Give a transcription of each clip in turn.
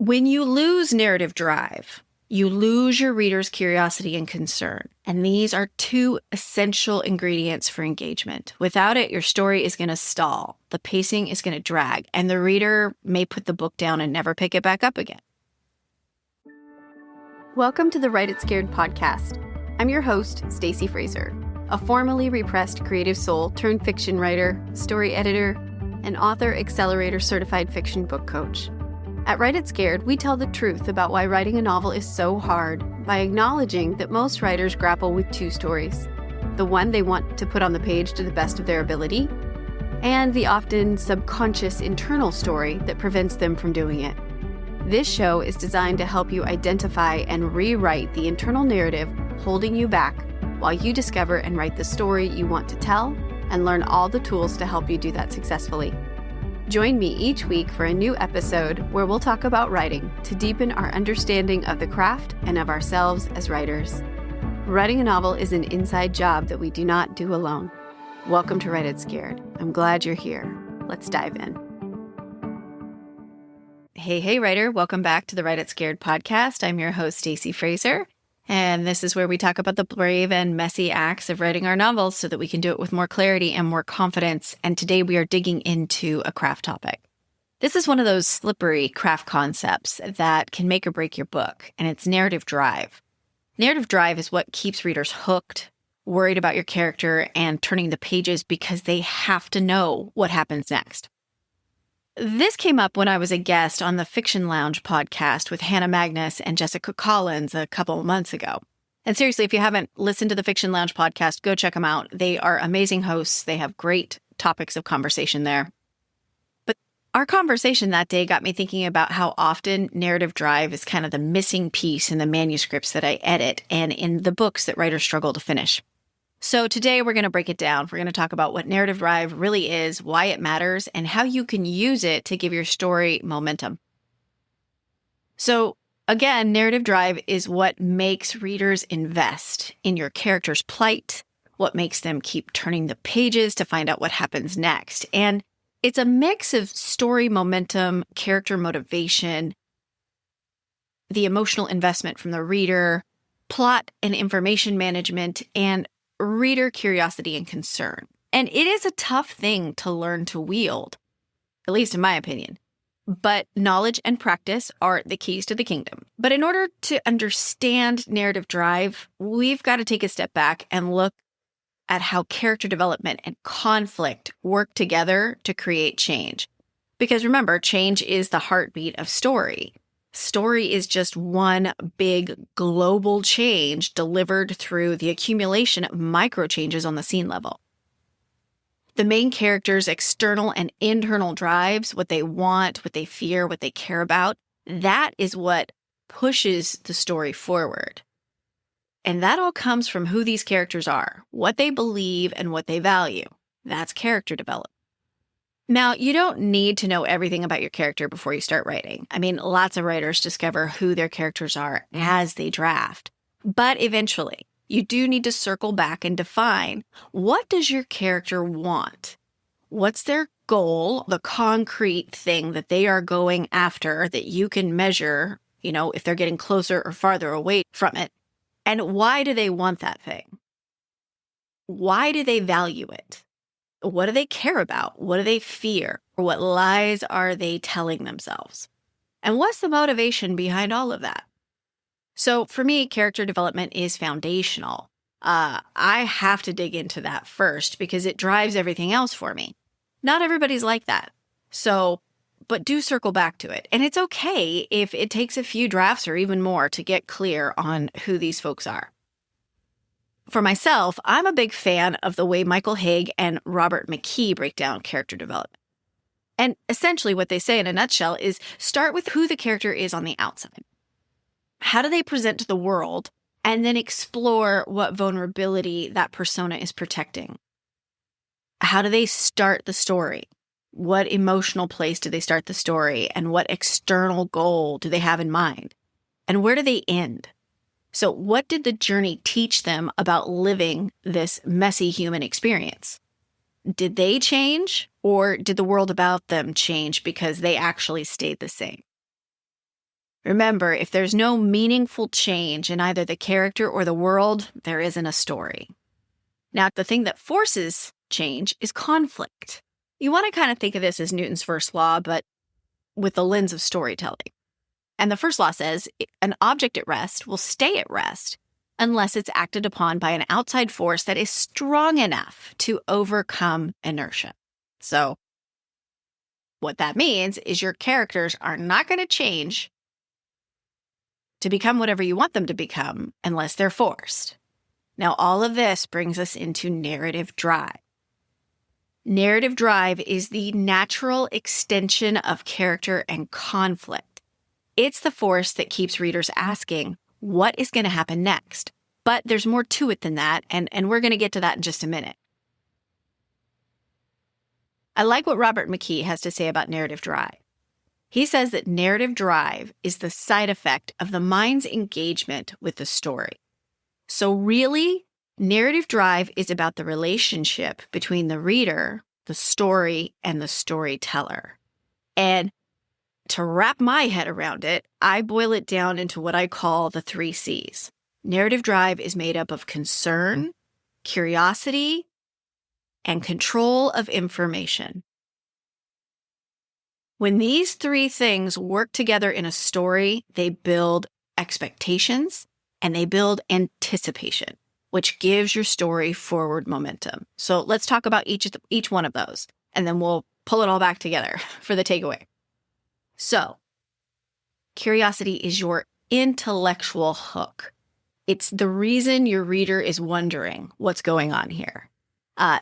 When you lose narrative drive, you lose your reader's curiosity and concern. And these are two essential ingredients for engagement. Without it, your story is going to stall, the pacing is going to drag, and the reader may put the book down and never pick it back up again. Welcome to the Write It Scared podcast. I'm your host, Stacey Fraser, a formerly repressed creative soul turned fiction writer, story editor, and author accelerator certified fiction book coach. At Write It Scared, we tell the truth about why writing a novel is so hard by acknowledging that most writers grapple with two stories. The one they want to put on the page to the best of their ability, and the often subconscious internal story that prevents them from doing it. This show is designed to help you identify and rewrite the internal narrative holding you back while you discover and write the story you want to tell and learn all the tools to help you do that successfully. Join me each week for a new episode where we'll talk about writing to deepen our understanding of the craft and of ourselves as writers. Writing a novel is an inside job that we do not do alone. Welcome to Write It Scared. I'm glad you're here. Let's dive in. Hey, writer. Welcome back to the Write It Scared podcast. I'm your host, Stacey Fraser. And this is where we talk about the brave and messy acts of writing our novels so that we can do it with more clarity and more confidence. And today we are digging into a craft topic. This is one of those slippery craft concepts that can make or break your book, and it's narrative drive. Narrative drive is what keeps readers hooked, worried about your character, and turning the pages because they have to know what happens next. This came up when I was a guest on the Fiction Lounge podcast with Hannah Magnus and Jessica Collins a couple of months ago. And seriously, if you haven't listened to the Fiction Lounge podcast, go check them out. They are amazing hosts. They have great topics of conversation there. But our conversation that day got me thinking about how often narrative drive is kind of the missing piece in the manuscripts that I edit and in the books that writers struggle to finish. So today we're going to break it down. We're going to talk about what narrative drive really is, why it matters, and how you can use it to give your story momentum. So again, narrative drive is what makes readers invest in your character's plight, what makes them keep turning the pages to find out what happens next. And it's a mix of story momentum, character motivation, the emotional investment from the reader, plot and information management, and reader curiosity and concern. And it is a tough thing to learn to wield, at least in my opinion. But knowledge and practice are the keys to the kingdom. But in order to understand narrative drive, we've got to take a step back and look at how character development and conflict work together to create change. Because remember, change is the heartbeat of story. Story is just one big global change delivered through the accumulation of micro changes on the scene level. The main character's external and internal drives, what they want, what they fear, what they care about, that is what pushes the story forward. And that all comes from who these characters are, what they believe, and what they value. That's character development. Now, you don't need to know everything about your character before you start writing. I mean, lots of writers discover who their characters are as they draft. But eventually, you do need to circle back and define, what does your character want? What's their goal, the concrete thing that they are going after that you can measure, if they're getting closer or farther away from it? And why do they want that thing? Why do they value it? What do they care about? What do they fear? Or what lies are they telling themselves? And what's the motivation behind all of that? So for me, character development is foundational. I have to dig into that first because it drives everything else for me. Not everybody's like that. But do circle back to it. And it's okay if it takes a few drafts or even more to get clear on who these folks are. For myself, I'm a big fan of the way Michael Haig and Robert McKee break down character development. And essentially what they say in a nutshell is start with who the character is on the outside. How do they present to the world? And then explore what vulnerability that persona is protecting. How do they start the story? What emotional place do they start the story? And what external goal do they have in mind? And where do they end? So what did the journey teach them about living this messy human experience? Did they change, or did the world about them change because they actually stayed the same? Remember, if there's no meaningful change in either the character or the world, there isn't a story. Now, the thing that forces change is conflict. You want to kind of think of this as Newton's first law, but with the lens of storytelling. And the first law says an object at rest will stay at rest unless it's acted upon by an outside force that is strong enough to overcome inertia. So what that means is your characters are not going to change to become whatever you want them to become unless they're forced. Now, all of this brings us into narrative drive. Narrative drive is the natural extension of character and conflict. It's the force that keeps readers asking, what is going to happen next? But there's more to it than that, and we're going to get to that in just a minute. I like what Robert McKee has to say about narrative drive. He says that narrative drive is the side effect of the mind's engagement with the story. So really, narrative drive is about the relationship between the reader, the story, and the storyteller. And to wrap my head around it, I boil it down into what I call the 3 C's. Narrative drive is made up of concern, curiosity, and control of information. When these 3 things work together in a story, they build expectations and they build anticipation, which gives your story forward momentum. So let's talk about each one of those, and then we'll pull it all back together for the takeaway. So, curiosity is your intellectual hook. It's the reason your reader is wondering what's going on here.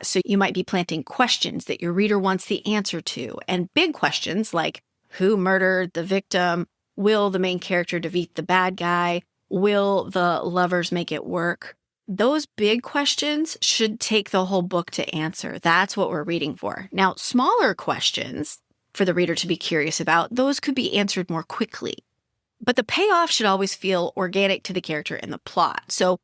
So you might be planting questions that your reader wants the answer to, and big questions like who murdered the victim? Will the main character defeat the bad guy? Will the lovers make it work? Those big questions should take the whole book to answer. That's what we're reading for. Now, smaller questions for the reader to be curious about, those could be answered more quickly. But the payoff should always feel organic to the character and the plot. So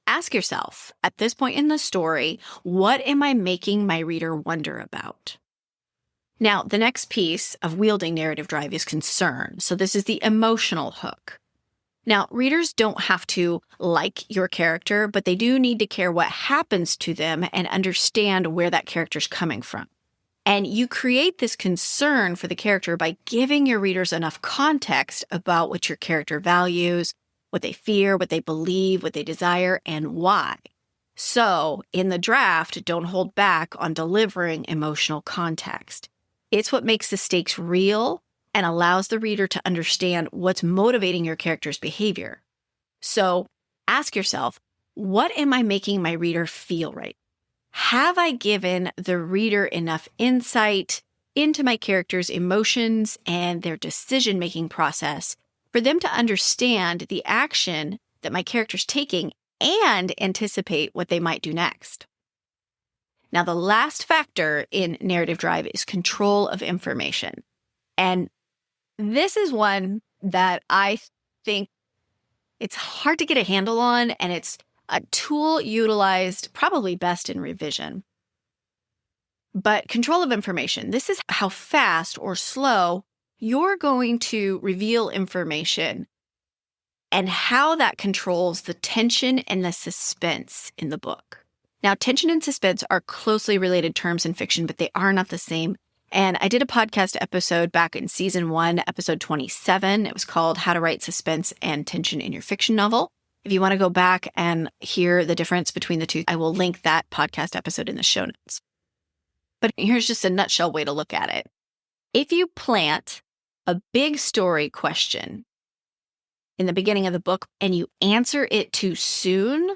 ask yourself, at this point in the story, what am I making my reader wonder about? Now, the next piece of wielding narrative drive is concern. So this is the emotional hook. Now, readers don't have to like your character, but they do need to care what happens to them and understand where that character's coming from. And you create this concern for the character by giving your readers enough context about what your character values, what they fear, what they believe, what they desire, and why. So, in the draft, don't hold back on delivering emotional context. It's what makes the stakes real and allows the reader to understand what's motivating your character's behavior. So, ask yourself, what am I making my reader feel right? Have I given the reader enough insight into my character's emotions and their decision-making process for them to understand the action that my character's taking and anticipate what they might do next? Now, the last factor in narrative drive is control of information. And this is one that I think it's hard to get a handle on, and it's a tool utilized probably best in revision. But control of information, this is how fast or slow you're going to reveal information and how that controls the tension and the suspense in the book. Now, tension and suspense are closely related terms in fiction, but they are not the same. And I did a podcast episode back in season 1, episode 27. It was called How to Write Suspense and Tension in Your Fiction Novel. If you want to go back and hear the difference between the two, I will link that podcast episode in the show notes. But here's just a nutshell way to look at it. If you plant a big story question in the beginning of the book and you answer it too soon,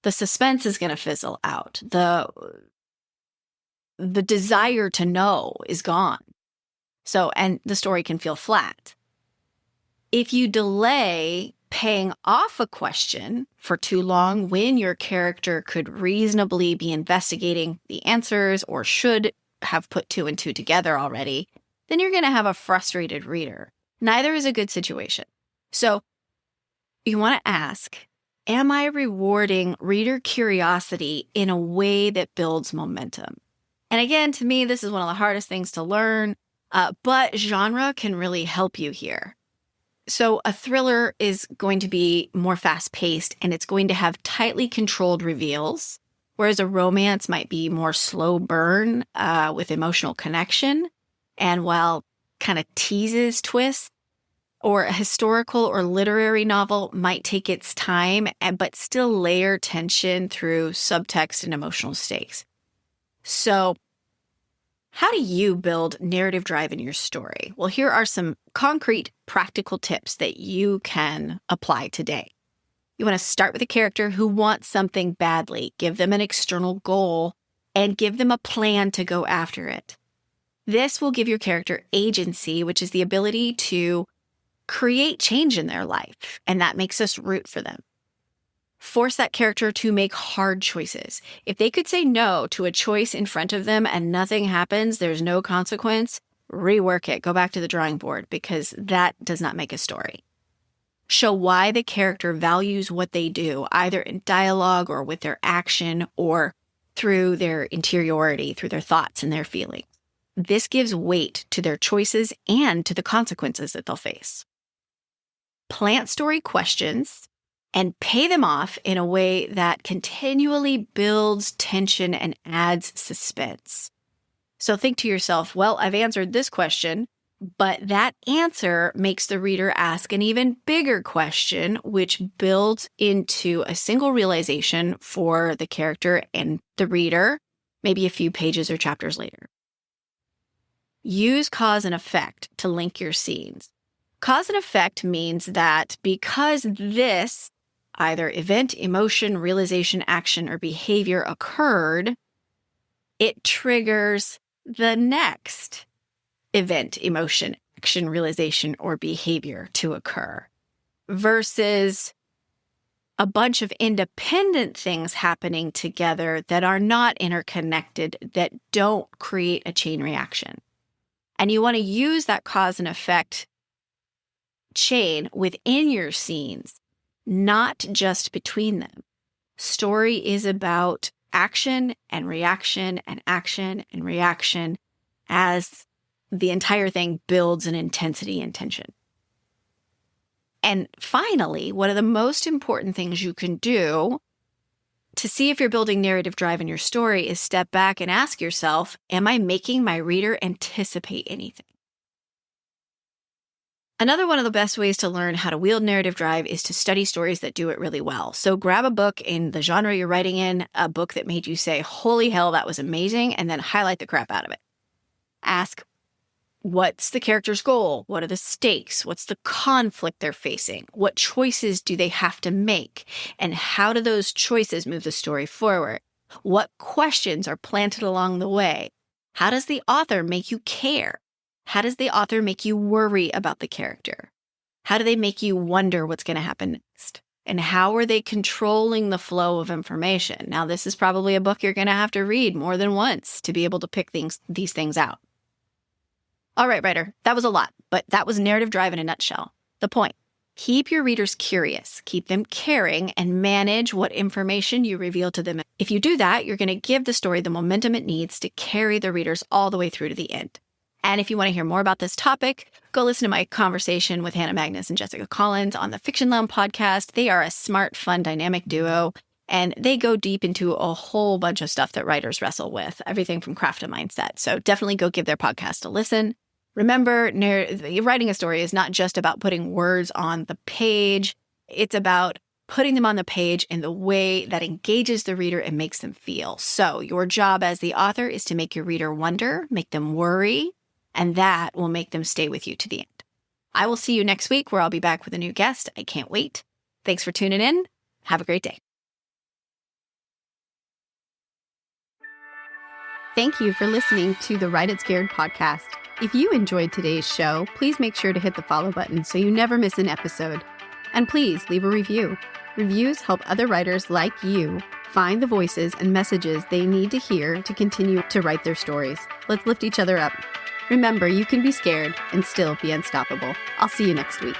the suspense is going to fizzle out. The desire to know is gone. And the story can feel flat. If you delay paying off a question for too long when your character could reasonably be investigating the answers or should have put 2 and 2 together already, then you're going to have a frustrated reader. Neither is a good situation. So you want to ask, am I rewarding reader curiosity in a way that builds momentum? And again, to me, this is one of the hardest things to learn, but genre can really help you here. So a thriller is going to be more fast-paced and it's going to have tightly controlled reveals, whereas a romance might be more slow burn with emotional connection. And while kind of teases twists, or a historical or literary novel might take its time, but still layer tension through subtext and emotional stakes. So how do you build narrative drive in your story? Well, here are some concrete, practical tips that you can apply today. You want to start with a character who wants something badly. Give them an external goal and give them a plan to go after it. This will give your character agency, which is the ability to create change in their life, and that makes us root for them. Force that character to make hard choices. If they could say no to a choice in front of them and nothing happens, there's no consequence, rework it. Go back to the drawing board because that does not make a story. Show why the character values what they do, either in dialogue or with their action or through their interiority, through their thoughts and their feelings. This gives weight to their choices and to the consequences that they'll face. Plant story questions and pay them off in a way that continually builds tension and adds suspense. So think to yourself, well, I've answered this question, but that answer makes the reader ask an even bigger question, which builds into a single realization for the character and the reader, maybe a few pages or chapters later. Use cause and effect to link your scenes. Cause and effect means that because this either event, emotion, realization, action, or behavior occurred, it triggers the next event, emotion, action, realization, or behavior to occur, versus a bunch of independent things happening together that are not interconnected, that don't create a chain reaction. And you want to use that cause and effect chain within your scenes, not just between them. Story is about action and reaction and action and reaction as the entire thing builds in intensity and tension. And finally, one of the most important things you can do to see if you're building narrative drive in your story is step back and ask yourself, am I making my reader anticipate anything? Another one of the best ways to learn how to wield narrative drive is to study stories that do it really well. So grab a book in the genre you're writing in, a book that made you say, holy hell, that was amazing, and then highlight the crap out of it. Ask, what's the character's goal? What are the stakes? What's the conflict they're facing? What choices do they have to make? And how do those choices move the story forward? What questions are planted along the way? How does the author make you care? How does the author make you worry about the character? How do they make you wonder what's going to happen next? And how are they controlling the flow of information? Now, this is probably a book you're going to have to read more than once to be able to pick these things out. All right, writer, that was a lot, but that was narrative drive in a nutshell. The point: keep your readers curious, keep them caring, and manage what information you reveal to them. If you do that, you're going to give the story the momentum it needs to carry the readers all the way through to the end. And if you want to hear more about this topic, go listen to my conversation with Hannah Magnus and Jessica Collins on the Fiction Lounge podcast. They are a smart, fun, dynamic duo, and they go deep into a whole bunch of stuff that writers wrestle with, everything from craft to mindset. So definitely go give their podcast a listen. Remember, writing a story is not just about putting words on the page. It's about putting them on the page in the way that engages the reader and makes them feel. So your job as the author is to make your reader wonder, make them worry, and that will make them stay with you to the end. I will see you next week where I'll be back with a new guest. I can't wait. Thanks for tuning in. Have a great day. Thank you for listening to the Write It Scared podcast. If you enjoyed today's show, please make sure to hit the follow button so you never miss an episode. And please leave a review. Reviews help other writers like you find the voices and messages they need to hear to continue to write their stories. Let's lift each other up. Remember, you can be scared and still be unstoppable. I'll see you next week.